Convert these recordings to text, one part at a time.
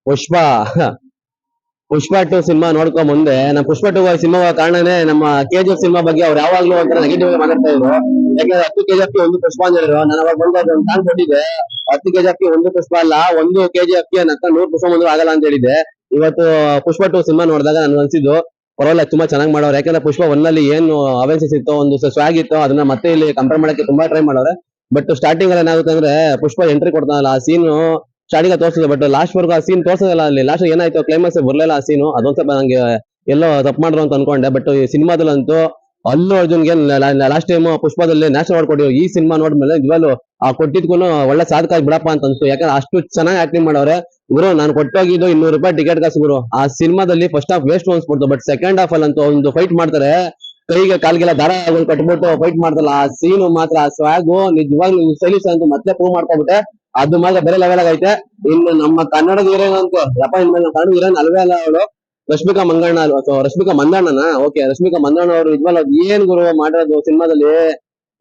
ಪುಷ್ಪ ಪುಷ್ಪ 2 cinema ನೋಡ್ಕೊಂಡ್ ಮುಂದೆ ನಮ್ಮ ಪುಷ್ಪ 2 ಸಿನಿಮಾ ಕಾರಣನೇ ನಮ್ಮ KGF ಸಿನಿಮಾ ಬಗ್ಗೆ ಅವ್ರು ಯಾವಾಗ್ಲೂ ಒಂಥರ ನೆಗೆಟಿವ್ ಆಗಿ ಮಾತಾಡ್ತಾ ಇದ್ರು. ಯಾಕಂದ್ರೆ 10 KGF ಗೆ 1 ಪುಷ್ಪ ಅಂತ ಹೇಳಿದ್ರು. ನಾನು ಅವಾಗ ಬಂದ ಒಂದು ಕಾನ್ ಕೊಟ್ಟಿದ್ದೆ, 10 KGF ಗೆ 1 ಪುಷ್ಪ ಅಲ್ಲ, 1 KGF ಗೆ ನಕ್ಕ 100 ಪುಷ್ಪ ಬಂದ್ರು ಆಗಲ್ಲ ಅಂತ ಹೇಳಿದ್ದೆ. ಇವತ್ತು ಪುಷ್ಪ 2 ಸಿನಿಮಾ ನೋಡಿದಾಗ ನನ್ಗೆ ಅನ್ಸಿದ್ದು ಪರವಾಗಿಲ್ಲ, ತುಂಬಾ ಚೆನ್ನಾಗಿ ಮಾಡೋರು. ಯಾಕಂದ್ರೆ ಪುಷ್ಪ 1 ಅಲ್ಲಿ ಏನು ಅವೆನ್ಸಸ್ ಇತ್ತು, ಒಂದು ಸ್ವಾಗ್ ಇತ್ತು, ಅದನ್ನ ಮತ್ತೆ ಇಲ್ಲಿ ಕಂಪೇರ್ ಮಾಡಕ್ಕೆ ತುಂಬಾ ಟ್ರೈ ಮಾಡೋರೆ. ಬಟ್ ಸ್ಟಾರ್ಟಿಂಗ್ ಅಲ್ಲಿ ಏನಾಗುತ್ತೆ ಅಂದ್ರೆ ಪುಷ್ಪ ಎಂಟ್ರಿ ಕೊಡ್ತಾನಲ್ಲ, ಆ ಸೀನ್ ಸ್ಟಾರ್ಟಿಂಗ್ ತೋರಿಸಿದೆ, ಬಟ್ ಲಾಸ್ಟ್ ವರ್ಗು ಆ ಸೀನ್ ತೋರಿಸೋದಿಲ್ಲ. ಅಲ್ಲಿ ಲಾಸ್ಟ್ ಏನಾಯ್ತು, ಕ್ಲೈಮ್ಯಾಕ್ಸ್ ಬರ್ಲಿಲ್ಲ ಆ ಸೀನು. ಅದೊಂದ್ ಸ್ವಲ್ಪ ನಂಗೆ ಎಲ್ಲೋ ತಪ್ಪು ಮಾಡ್ರು ಅಂತ ಅನ್ಕೊಂಡೆ. ಬಟ್ ಈ ಸಿನಿಮಾದಲ್ಲಂತೂ ಅಲ್ಲು ಅರ್ಜುನ್ಗೆ ಲಾಸ್ಟ್ ಟೈಮ್ ಪುಷ್ಪದಲ್ಲಿ ನ್ಯಾಷನಲ್ ಅವಾರ್ಡ್ ಕೊಟ್ಟಿದ್ರು. ಈ ಸಿನಿಮಾ ನೋಡ್ಮೇಲೆ ನಿಜವಾಗ್ಲೂ ಆ ಕೊಟ್ಟಿದ್ಕು ಒಳ್ಳೆ ಸಾಧಕ ಬಿಡಪ್ಪ ಅಂತ ಅನ್ಸ್ತು. ಯಾಕಂದ್ರೆ ಅಷ್ಟು ಚೆನ್ನಾಗಿ ಆಕ್ಟಿಂಗ್ ಮಾಡವ್ರೆ ಗುರು. ನಾನು ಕೊಟ್ಟೋಗಿದ್ದು 200 ರೂಪಾಯಿ ಟಿಕೆಟ್ ಕಾಸು ಗುರು. ಆ ಸಿನಿಮಾದಲ್ಲಿ ಫಸ್ಟ್ ಹಾಫ್ ವೇಸ್ಟ್ ಅನ್ಸ್ಬಿಡ್ತು, ಬಟ್ ಸೆಕೆಂಡ್ ಹಾಫ್ ಅಲ್ಲಿ ಅಂತೂ ಒಂದು ಫೈಟ್ ಮಾಡ್ತಾರೆ, ಕೈಗೆ ಕಾಲ್ಗೆಲ್ಲ ದಾರ ಕಟ್ಬಿಟ್ಟು ಫೈಟ್ ಮಾಡ್ತಲ್ಲ, ಆ ಸೀನು ಮಾತ್ರ, ಆ ಸ್ವಾಗು ನಿಜವಾಗ್ಲೂ ಸ್ಟೈಲಿಶ್ ಅಂತ ಮತ್ತೆ ಪ್ರೂವ್ ಮಾಡ್ಕೊಬಿಟ್ಟೆ. ಅದು ಮಾತ್ರ ಬೇರೆ ಲೆವೆಲ್ ಆಗೈತೆ. ಇನ್ನು ನಮ್ಮ ಕನ್ನಡದ ಹೀರೋಯಿನ್ ಅಂತ ಯಪ್ಪ, ಇನ್ಮೇಲೆ ಕನ್ನಡ ಹೀರೋಯಿನ್ ಅಲ್ವೇ ಅಲ್ಲ ಅವಳು, ರಶ್ಮಿಕಾ ಮಂಗಣ್ಣ ಅಥವಾ ರಶ್ಮಿಕಾ ಮಂದಣ್ಣನ. ಓಕೆ, ರಶ್ಮಿಕಾ ಮಂದಣ್ಣ ಅವರು ನಿಜವಾಗ್ಲೂ ಏನ್ ಗುರು ಮಾಡಿರೋದು ಸಿನಿಮಾದಲ್ಲಿ.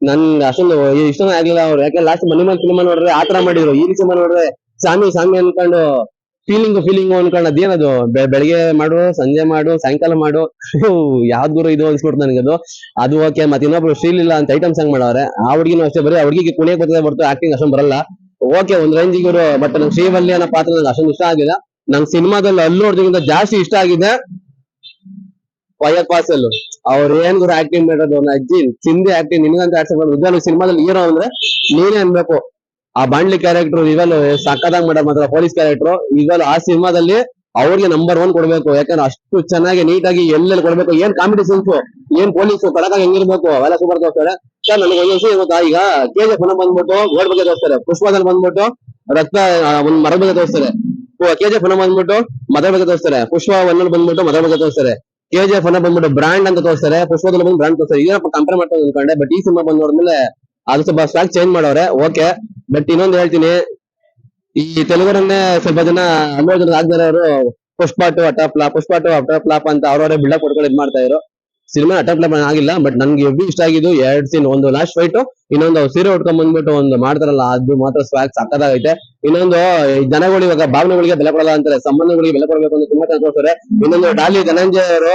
ನನ್ಗೆ ಅಷ್ಟೊಂದು ಇಷ್ಟನೇ ಆಗ್ಲಿಲ್ಲ ಅವ್ರು. ಯಾಕೆ ಲಾಸ್ಟ್ ಮನಿ ಸಿನಿಮಾ ನೋಡ್ರೆ ಆತರ ಮಾಡಿದ್ರು, ಈ ಸಿನಿಮಾ ನೋಡ್ರೆ ಸಾಮಿ ಸಾಮಿ ಅನ್ಕೊಂಡು ಫೀಲಿಂಗ್ ಅನ್ಕೊಂಡು ಅದೇನದು ಬೆಳಿಗ್ಗೆ ಮಾಡು, ಸಂಜೆ ಮಾಡು, ಸಾಯಂಕಾಲ ಮಾಡು, ಯಾವ್ದು ಗುರು ಇದು ಅನ್ಸ್ಬಿಡ್ತು ನನಗದು. ಅದು ಓಕೆ. ಮತ್ತೆ ಇನ್ನೊಬ್ರು ಶ್ರೀಲಿಲ್ಲ ಅಂತ ಐಟಮ್ ಸಾಂಗ್ ಮಾಡವ್ರೆ, ಆ ಹುಡುಗಿನೂ ಅಷ್ಟೇ, ಬರೀ ಆ ಹುಡುಗಿಗೆ ಕುಣಿಯಕ್ ಬರ್ತದೆ ಹೊರತು ಆಕ್ಟಿಂಗ್ ಅಷ್ಟೊಂದು ಬರಲ್ಲ. ಓಕೆ, ಒಂದ್ ರೇಂಜಿಗೆ ಇವರು. ಬಟ್ ನಂಗೆ ಶ್ರೀವಲ್ಲಿ ಅನ್ನೋ ಪಾತ್ರ ನಂಗೆ ಅಷ್ಟೊಂದು ಇಷ್ಟ ಆಗಿಲ್ಲ. ನಂಗೆ ಸಿನಿಮಾದಲ್ಲಿ ಅಲ್ಲು ಅರ್ಜುನ್ಗಿಂತ ಜಾಸ್ತಿ ಇಷ್ಟ ಆಗಿದೆ ಫಯರ್ ಪಾಸಲ್. ಅವ್ರ ಏನ್ ಗುರು ಆಕ್ಟಿಂಗ್ ಮಾಡೋದು, ಅಜ್ಜಿ ಚಿಂದಿ ಆಕ್ಟಿಂಗ್ ನಿನ್ಗಂತ ಆಡ್ಸಕ್ ನಿಜವಾಗ್ಲೂ ಸಿನಿಮಾದಲ್ಲಿ ಹೀರೋ ಅಂದ್ರೆ ನೀನೇ ಅನ್ಬೇಕು. ಆ ಬಾಂಡ್ಲಿ ಕ್ಯಾರೆಕ್ಟರ್ ನಿಜವಾಗ್ಲೂ ಸಕ್ಕತ್ತಾಗಿ ಮಾಡೋದು ಮಾತ್ರ, ಪೊಲೀಸ್ ಕ್ಯಾರೆಕ್ಟರ್ ನಿಜವಾಗ್ಲೂ ಆ ಸಿನಿಮಾದಲ್ಲಿ ಅವ್ರಿಗೆ ನಂಬರ್ 1 ಕೊಡ್ಬೇಕು. ಯಾಕಂದ್ರೆ ಅಷ್ಟು ಚೆನ್ನಾಗಿ ನೀಟಾಗಿ ಎಲ್ಲೆಲ್ಲಿ ಕೊಡ್ಬೇಕು, ಏನ್ ಕಾಮಿಡಿ ಸೀನ್ಸ್, ಏನ್ ಪೊಲೀಸ್ ಕಡಕಾಗಿ ಹೆಂಗಿರ್ಬೇಕು ಅವೆಲ್ಲ ಸೂಪರ್ ತೋರಿಸ್ತಾರೆ. ಸರ್ ನನಗೆ ಒಂದ್ ವಿಷಯ ಗೊತ್ತಾ, ಈಗ KGF ಬಂದ್ಬಿಟ್ಟು ಗೋಲ್ಡ್ ಬಗ್ಗೆ ತೋರಿಸ್ತಾರೆ, ಪುಷ್ಪದಲ್ಲಿ ಬಂದ್ಬಿಟ್ಟು ರಕ್ತ ಒಂದ್ ಮರದ ಬಗ್ಗೆ ತೋರಿಸ್ತಾರೆ, KGF ಬಂದ್ಬಿಟ್ಟು ಮದರ ಬಗ್ಗೆ ತೋರಿಸ್ತಾರೆ, ಪುಷ್ಪ 1 ಬಂದ್ಬಿಟ್ಟು ಮದರ ಬಗ್ಗೆ ತೋರಿಸ್ತಾರೆ, KGF ಬಂದ್ಬಿಟ್ಟು ಬ್ರಾಂಡ್ ಅಂತ ತೋರಿಸ್ತಾರೆ, ಪುಷ್ಪದಲ್ಲಿ ಬಂದು ಬ್ರಾಂಡ್ ತೋರಿಸ್ತಾರೆ. ಇದನ್ನ ಕಂಪೇರ್ ಮಾಡ್ಕೊಂಡು ಅನ್ಕೊಂಡೆ. ಬಟ್ ಈ ಸಿನಿಮಾ ಬಂದ್ ನೋಡಿದ್ಮೇಲೆ ಅದು ಸ್ವಲ್ಪ ಸ್ಟಾಕ್ ಚೇಂಜ್ ಮಾಡವ್ರೆ. ಓಕೆ, ಬಟ್ ಇನ್ನೊಂದು ಹೇಳ್ತೀನಿ, ಈ ತೆಲುಗುರನ್ನೇ ಸ್ವಲ್ಪ ಜನ ಅಲ್ಲು ಅರ್ಜುನ್ ಆಗ್ತಾರೆ ಅವರು ಪುಷ್ಪ 2 ಅಟರ್ ಫ್ಲಾಪ್ ಅಂತ ಅವ್ರವರೇ ಬಿಲ್ಡಪ್ ಕೊಡ್ಕೊಂಡು ಇದ್ ಮಾಡ್ತಾ ಇದ್ರು. ಸಿನಿಮಾ ಅಟರ್ ಫ್ಲಾಪ್ ಆಗಿಲ್ಲ, ಬಟ್ ನನ್ಗೆ ಎವ್ರಿ ಇಷ್ಟ ಆಗಿದ್ದು 2 ಸೀನ್, ಒಂದು ಲಾಸ್ಟ್ ಫೈಟ್, ಇನ್ನೊಂದು ಸೀರೆ ಉಟ್ಕೊಂಡ್ ಬಂದ್ಬಿಟ್ಟು ಒಂದು ಮಾಡ್ತಾರಲ್ಲ, ಅದು ಮಾತ್ರ ಸ್ವಾಗ್ ಸಕ್ಕತ್ತಾಗೈತೆ. ಇನ್ನೊಂದು ಜನಗಳು ಇವಾಗ ಭಾವನೆಗಳಿಗೆ ಬೆಲೆ ಕೊಡಲ್ಲ ಅಂತಾರೆ, ಸಂಬಂಧಗಳಿಗೆ ಬೆಲೆ ಕೊಡಬೇಕು ಅಂತ ತುಂಬಾ ಚೆನ್ನಾಗಿ ತೋರಿಸ್ತಾರೆ. ಇನ್ನೊಂದು ಡಾಲಿ ಧನಂಜಯ ಅವರು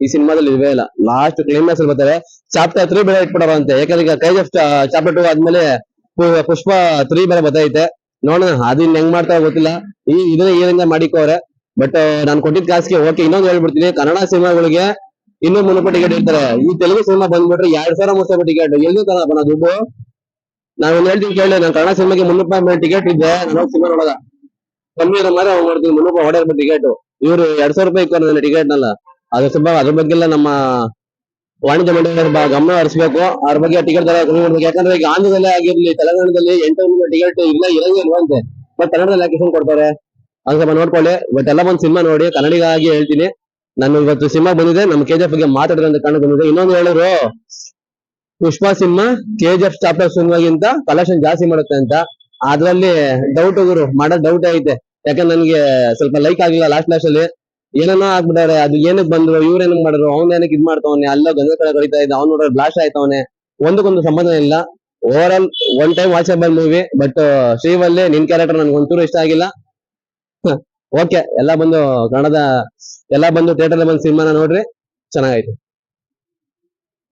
ಈ ಸಿನಿಮಾದಲ್ಲಿ ಇಲ್ವೇ ಇಲ್ಲ, ಲಾಸ್ಟ್ ಕ್ಲೈಮ್ಯಾಕ್ಸ್ ಅಲ್ಲಿ ಬರ್ತಾರೆ. ಚಾಪ್ಟರ್ 3 ಬೇರೆ ಇಟ್ಬಿಡೋರು ಅಂತೆ, ಯಾಕಂದ್ರೆ ಈಗ KGF ಚಾಪ್ಟರ್ 2 ಆದ್ಮೇಲೆ ಪುಷ್ಪ 3 ಬೇರೆ ಬರ್ತೈತೆ. ನೋಡೋಣ ಅದು ಇನ್ ಹೆಂಗ್ ಮಾಡ್ತಾರ ಗೊತ್ತಿಲ್ಲ. ಇದನ್ನ ಏನಿಂದ ಮಾಡಿಕೋರೆ. ಬಟ್ ನಾನು ಕೊಟ್ಟಿದ್ ಕಾಸಿಗೆ ಓಕೆ. ಇನ್ನೊಂದು ಹೇಳ್ಬಿಡ್ತೀನಿ, ಕನ್ನಡ ಸಿನಿಮಾಗಳಿಗೆ 200-300 ರೂಪಾಯಿ ಟಿಕೆಟ್ ಇರ್ತಾರೆ. ಈ ತೆಲುಗು ಸಿನಿಮಾ ಬಂದ್ಬಿಟ್ರೆ 2000-3000 ಟಿಕೆಟ್. ಎಲ್ಲಿ ತಗೋಣ ದುಡ್ಡು? ನಾವ್ ಹೇಳ್ತೀನಿ ಕೇಳಿ, ನಾನು ಕನ್ನಡ ಸಿನಿಮಾಗೆ 300 ರೂಪಾಯಿ ಮೇಲೆ ಟಿಕೆಟ್ ಇದ್ದೆ, ನಾನು ಸಿನಿಮಾ ನೋಡೋದ ಕಮ್ಮಿ ಇರೋ ಮಾತ್ರ ಮಾಡ್ತೀನಿ. 300 ರೂಪಾಯಿ ಹೊಡೆಯ ಟಿಕೆಟ್, ಇವ್ರು 2000 ರೂಪಾಯಿ ಇಕ್ಕೋರು ನನ್ನ ಟಿಕೆಟ್ ನಲ್ಲ. ಅದು ಸ್ವಲ್ಪ ಅದ್ರ ಬಗ್ಗೆಲ್ಲ ನಮ್ಮ ವಾಣಿಜ್ಯ ಮಂಡಳಿ ಗಮನ ಹರಿಸಬೇಕು. ಅದ್ರ ಬಗ್ಗೆ ಟಿಕೆಟ್ ದರ ಕಮ್ಮಿ ಮಾಡ್ಬೇಕು. ಯಾಕಂದ್ರೆ ಈಗ ಆಂಧ್ರದಲ್ಲೇ ಆಗಿರ್ಲಿ, ತೆಲಂಗಾಣದಲ್ಲಿ 800 ಟಿಕೆಟ್ ಇಲ್ಲ ಇರಂಗಿಲ್ವಂತೆ, ಬಟ್ ಕನ್ನಡದಲ್ಲಿ ಯಾಕೆ ಕೊಡ್ತಾರೆ ಅದು ಸ್ವಲ್ಪ ನೋಡ್ಕೊಳ್ಳಿ. ಬಟ್ ಎಲ್ಲ ಬಂದು ಸಿನಿಮಾ ನೋಡಿ. ಕನ್ನಡಿಗಾಗಿ ಹೇಳ್ತೀನಿ, ನಾನು ಇವತ್ತು ಸಿನಿಮಾ ಬಂದಿದೆ, ನಮ್ಮ KGF ಬಗ್ಗೆ ಮಾತಾಡಿದ್ರೆ ಅಂತ ಕಾರಣ ಬಂದಿದೆ. ಇನ್ನೊಂದು ಹೇಳಿದ್ರು, ಪುಷ್ಪ ಸಿನಿಮಾ KGF ಚಾಪ್ಟರ್ ಸಿನಿಮಾಗಿಂತ ಕಲೆಕ್ಷನ್ ಜಾಸ್ತಿ ಮಾಡುತ್ತೆ ಅಂತ. ಅದ್ರಲ್ಲಿ ಡೌಟ್ ಗುರು, ಮಾಡೋ ಡೌಟ್ ಐತೆ. ಯಾಕಂದ್ರೆ ನನ್ಗೆ ಸ್ವಲ್ಪ ಲೈಕ್ ಆಗಿಲ್ಲ ಲಾಸ್ಟ್ ಅಲ್ಲಿ, ಏನೇನೋ ಆಗ್ಬಿಟ್ಟಾರೆ. ಅದು ಏನಕ್ಕೆ ಬಂದ್ರು, ಇವ್ರ ಏನಕ್ ಮಾಡಿದ್ರು, ಅವ್ನ ಏನಕ್ಕೆ ಇದ್ ಮಾಡ್ತಾವನೆ, ಅಲ್ಲ ಗಂಗ ಕಡೆ ಕಡಿತಾ ಇದ್ದ, ಅವ್ನು ನೋಡ್ರೆ ಬ್ಲಾಸ್ಟ್ ಆಯ್ತವನೆ. ಒಂದಕ್ಕೊಂದು ಸಂಬಂಧ ಇಲ್ಲ. Over all one time watchable movie. But Srivalli ನಿನ್ ಕ್ಯಾರೆಕ್ಟರ್ ನನ್ಗೆ ಒಂಚೂರು ಇಷ್ಟ ಆಗಿಲ್ಲ. ಓಕೆ, ಎಲ್ಲ ಬಂದು ಥಿಯೇಟರ್ ಬಂದು ಸಿನಿಮಾನ ನೋಡ್ರಿ, ಚೆನ್ನಾಗೈತೆ.